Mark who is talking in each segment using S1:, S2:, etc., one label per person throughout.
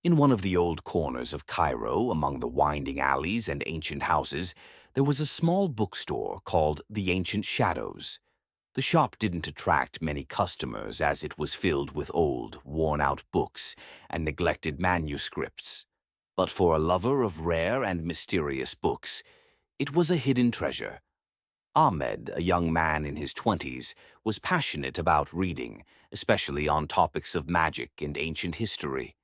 S1: In one of the old corners of Cairo, among the winding alleys and ancient houses, there was a small bookstore called the Ancient Shadows. The shop didn't attract many customers as it was filled with old, worn-out books and neglected manuscripts. But for a lover of rare and mysterious books, it was a hidden treasure. Ahmed, a young man in his 20s, was passionate about reading, especially on topics of magic and ancient history.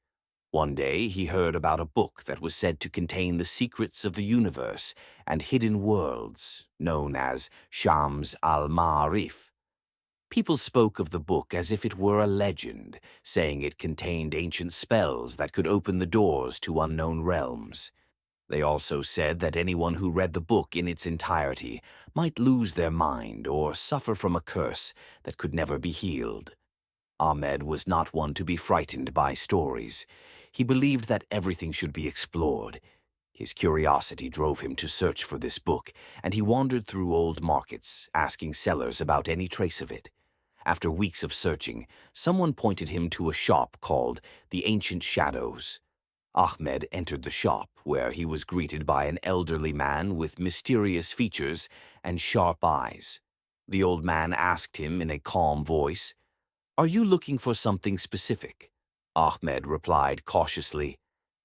S1: One day, he heard about a book that was said to contain the secrets of the universe and hidden worlds, known as Shams al-Ma'arif. People spoke of the book as if it were a legend, saying it contained ancient spells that could open the doors to unknown realms. They also said that anyone who read the book in its entirety might lose their mind or suffer from a curse that could never be healed. Ahmed was not one to be frightened by stories. He believed that everything should be explored. His curiosity drove him to search for this book, and he wandered through old markets, asking sellers about any trace of it. After weeks of searching, someone pointed him to a shop called the Ancient Shadows. Ahmed entered the shop, where he was greeted by an elderly man with mysterious features and sharp eyes. The old man asked him in a calm voice, "Are you looking for something specific?" Ahmed replied cautiously,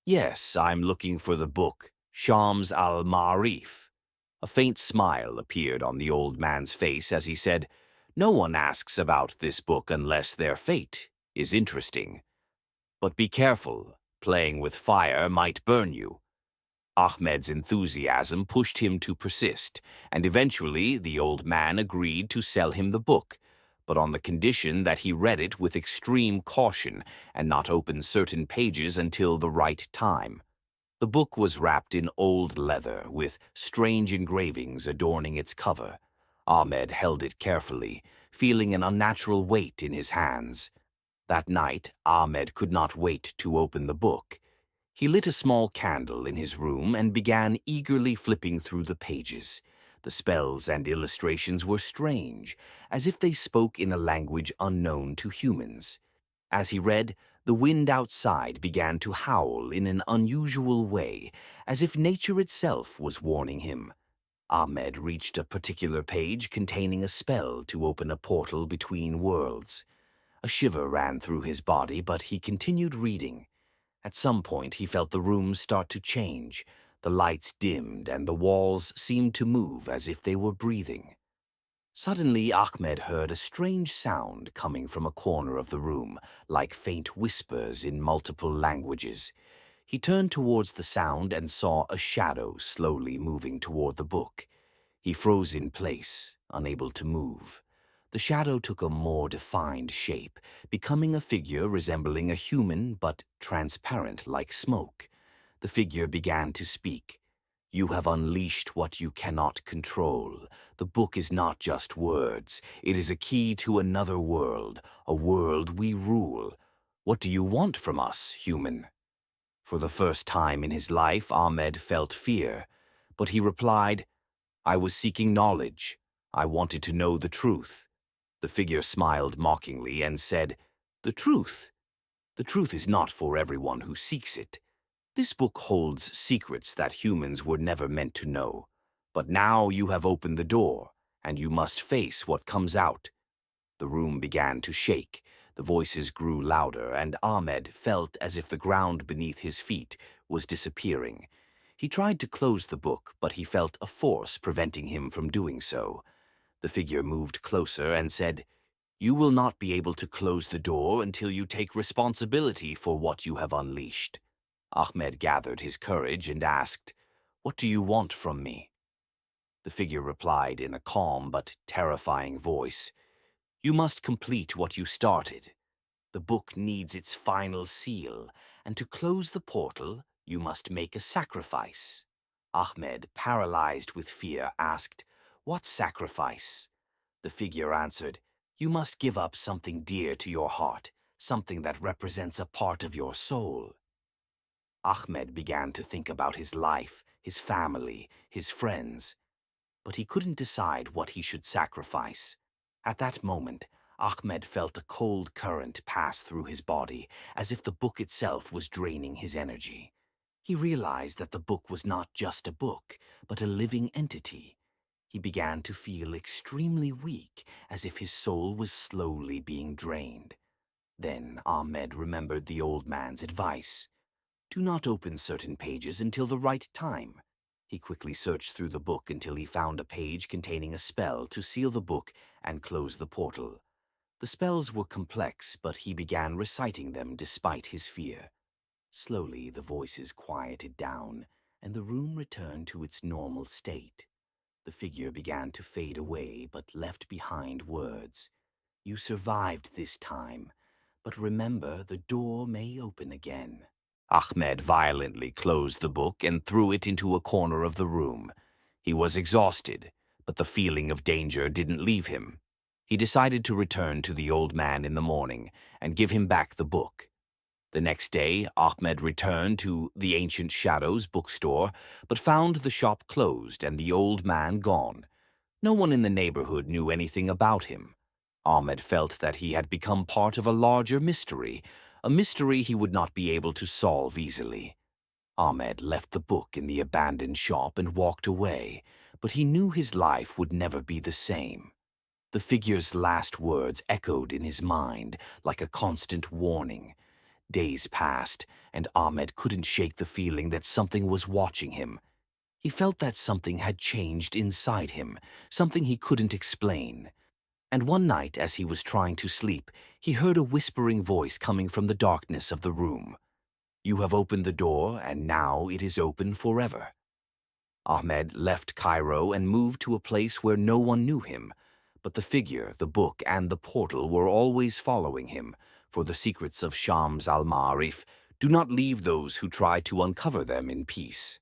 S1: "Yes, I'm looking for the book, Shams al-Ma'arif." A faint smile appeared on the old man's face as he said, "No one asks about this book unless their fate is interesting. But be careful, playing with fire might burn you." Ahmed's enthusiasm pushed him to persist, and eventually the old man agreed to sell him the book, but on the condition that he read it with extreme caution and not open certain pages until the right time. The book was wrapped in old leather, with strange engravings adorning its cover. Ahmed held it carefully, feeling an unnatural weight in his hands. That night, Ahmed could not wait to open the book. He lit a small candle in his room and began eagerly flipping through the pages. The spells and illustrations were strange, as if they spoke in a language unknown to humans. As he read, the wind outside began to howl in an unusual way, as if nature itself was warning him. Ahmed reached a particular page containing a spell to open a portal between worlds. A shiver ran through his body, but he continued reading. At some point, he felt the room start to change. The lights dimmed, and the walls seemed to move as if they were breathing. Suddenly, Ahmed heard a strange sound coming from a corner of the room, like faint whispers in multiple languages. He turned towards the sound and saw a shadow slowly moving toward the book. He froze in place, unable to move. The shadow took a more defined shape, becoming a figure resembling a human but transparent like smoke. The figure began to speak. "You have unleashed what you cannot control. The book is not just words. It is a key to another world, a world we rule. What do you want from us, human?" For the first time in his life, Ahmed felt fear, but he replied, "I was seeking knowledge. I wanted to know the truth." The figure smiled mockingly and said, "The truth? The truth is not for everyone who seeks it. This book holds secrets that humans were never meant to know. But now you have opened the door, and you must face what comes out." The room began to shake. The voices grew louder, and Ahmed felt as if the ground beneath his feet was disappearing. He tried to close the book, but he felt a force preventing him from doing so. The figure moved closer and said, "You will not be able to close the door until you take responsibility for what you have unleashed." Ahmed gathered his courage and asked, "What do you want from me?" The figure replied in a calm but terrifying voice, "You must complete what you started. The book needs its final seal, and to close the portal, you must make a sacrifice." Ahmed, paralyzed with fear, asked, "What sacrifice?" The figure answered, "You must give up something dear to your heart, something that represents a part of your soul." Ahmed began to think about his life, his family, his friends, but he couldn't decide what he should sacrifice. At that moment, Ahmed felt a cold current pass through his body, as if the book itself was draining his energy. He realized that the book was not just a book, but a living entity. He began to feel extremely weak, as if his soul was slowly being drained. Then Ahmed remembered the old man's advice. Do not open certain pages until the right time. He quickly searched through the book until he found a page containing a spell to seal the book and close the portal. The spells were complex, but he began reciting them despite his fear. Slowly, the voices quieted down, and the room returned to its normal state. The figure began to fade away, but left behind words. You survived this time, but remember, the door may open again. Ahmed violently closed the book and threw it into a corner of the room. He was exhausted, but the feeling of danger didn't leave him. He decided to return to the old man in the morning and give him back the book. The next day, Ahmed returned to the Ancient Shadows bookstore, but found the shop closed and the old man gone. No one in the neighborhood knew anything about him. Ahmed felt that he had become part of a larger mystery, a mystery he would not be able to solve easily. Ahmed left the book in the abandoned shop and walked away, but he knew his life would never be the same. The figure's last words echoed in his mind like a constant warning. Days passed, and Ahmed couldn't shake the feeling that something was watching him. He felt that something had changed inside him, something he couldn't explain. And one night, as he was trying to sleep, he heard a whispering voice coming from the darkness of the room. You have opened the door, and now it is open forever. Ahmed left Cairo and moved to a place where no one knew him, but the figure, the book, and the portal were always following him, for the secrets of Shams al-Ma'arif do not leave those who try to uncover them in peace.